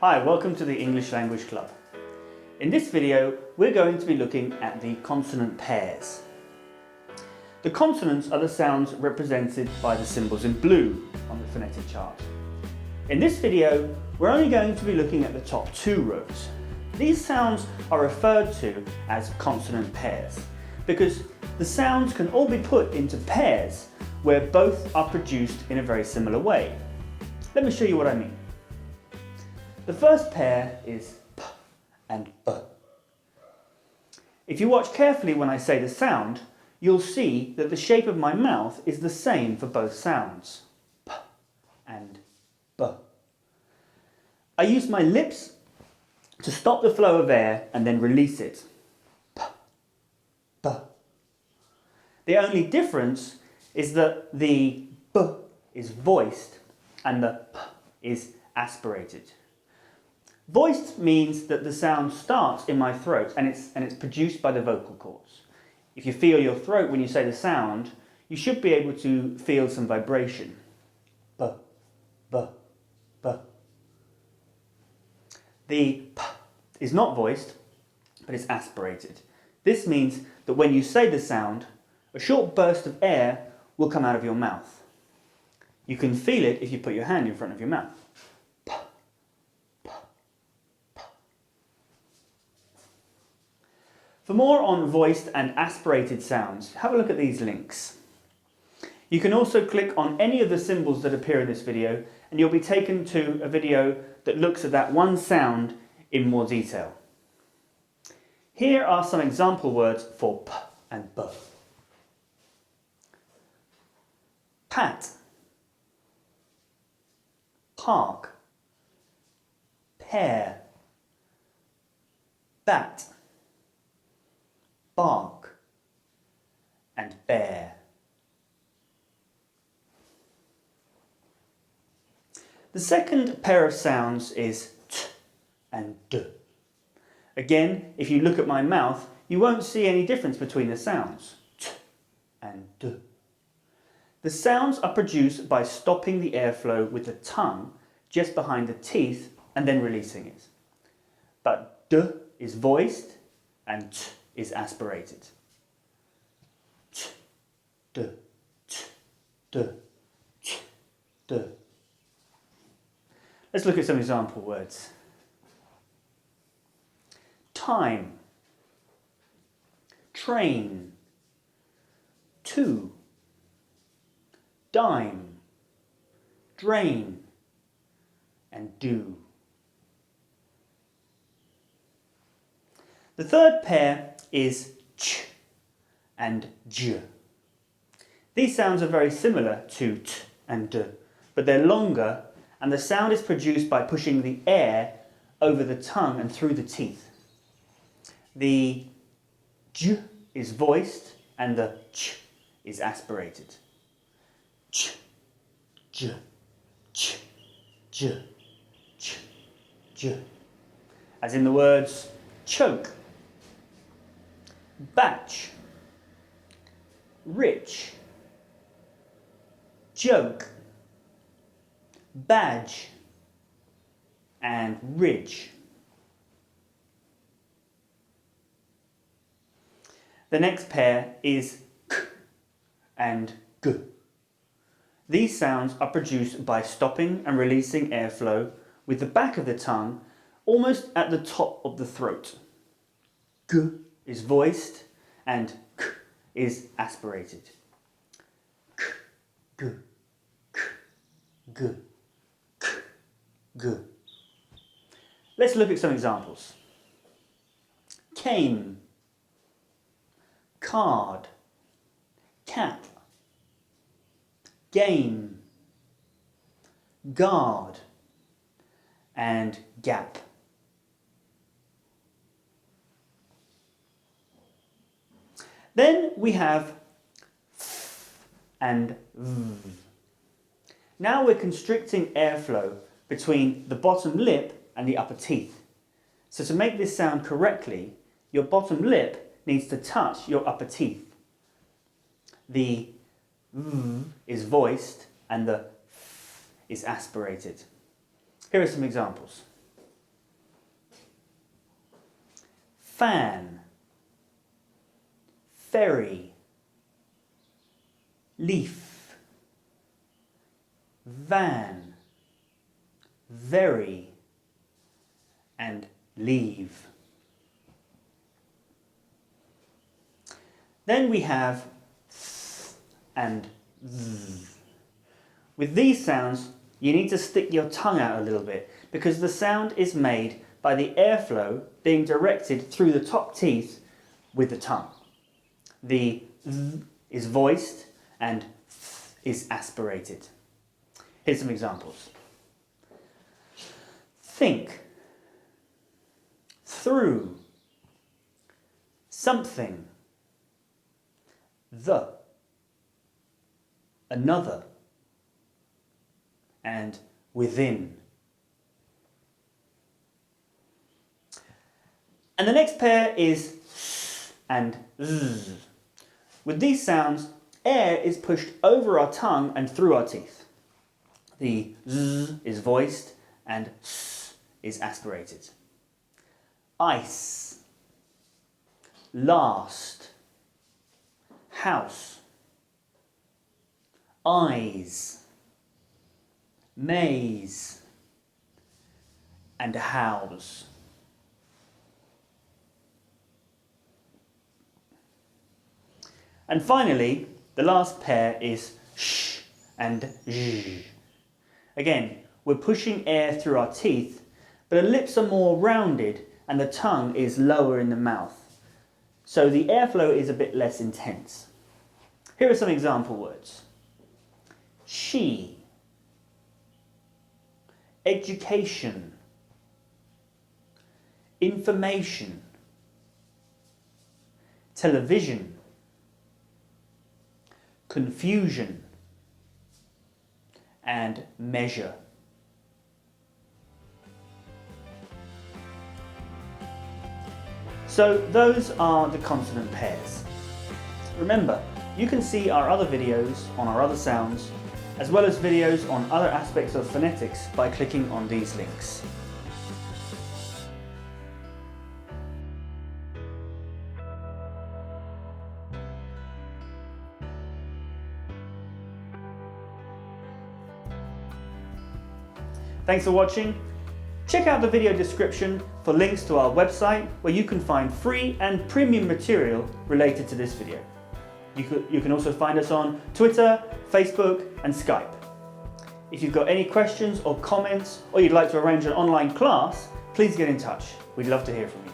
Hi, welcome to the English Language Club. In this video, we're going to be looking at the consonant pairs. The consonants are the sounds represented by the symbols in blue on the phonetic chart. In this video, we're only going to be looking at the top two rows. These sounds are referred to as consonant pairs because the sounds can all be put into pairs where both are produced in a very similar way. Let me show you what I mean. The first pair is P and B. If you watch carefully when I say the sound, you'll see that the shape of my mouth is the same for both sounds. P and B. I use my lips to stop the flow of air and then release it. P, B. The only difference is that the B is voiced and the P is aspirated. Voiced means that the sound starts in my throat and it's produced by the vocal cords. If you feel your throat when you say the sound, you should be able to feel some vibration. B, B, B. The P is not voiced, but it's aspirated. This means that when you say the sound, a short burst of air will come out of your mouth. You can feel it if you put your hand in front of your mouth. For more on voiced and aspirated sounds, have a look at these links. You can also click on any of the symbols that appear in this video and you'll be taken to a video that looks at that one sound in more detail. Here are some example words for P and B. Pat, park, pear, bat, bark and bear. The second pair of sounds is T and D. Again, if you look at my mouth, you won't see any difference between the sounds. T and D. The sounds are produced by stopping the airflow with the tongue just behind the teeth and then releasing it. But D is voiced and T is aspirated. T, D, T, D, T, D. Let's look at some example words. Time, train, two, dime, drain, and do. The third pair is ch and j. These sounds are very similar to t and d, but they're longer and the sound is produced by pushing the air over the tongue and through the teeth. The j is voiced and the ch is aspirated. Ch, j, ch, j, ch, j. As in the words choke, batch, rich, joke, badge, and ridge. The next pair is k and g. These sounds are produced by stopping and releasing airflow with the back of the tongue almost at the top of the throat. G is voiced and k is aspirated. K, g, k, g, k, g. Let's look at some examples. Came, card, cap, game, guard, and gap. Then we have f and v. Now we're constricting airflow between the bottom lip and the upper teeth. So to make this sound correctly, your bottom lip needs to touch your upper teeth. The v is voiced and the f is aspirated. Here are some examples. fan, ferry, leaf, van, very, and leave. Then we have th and z. With these sounds, you need to stick your tongue out a little bit because the sound is made by the airflow being directed through the top teeth with the tongue. The z is voiced and th is aspirated. Here's some examples. Think, through, something, the, another, and within. And the next pair is s and z. With these sounds, air is pushed over our tongue and through our teeth. The z is voiced and s is aspirated. Ice, last, house, eyes, maze, and house. And finally, the last pair is sh and zh. Again, we're pushing air through our teeth, but the lips are more rounded and the tongue is lower in the mouth. So the airflow is a bit less intense. Here are some example words. She, education, information, television, confusion, and measure. So those are the consonant pairs. Remember, you can see our other videos on our other sounds, as well as videos on other aspects of phonetics by clicking on these links. Thanks for watching. Check out the video description for links to our website where you can find free and premium material related to this video. You can also find us on Twitter, Facebook and Skype. If you've got any questions or comments or you'd like to arrange an online class, please get in touch. We'd love to hear from you.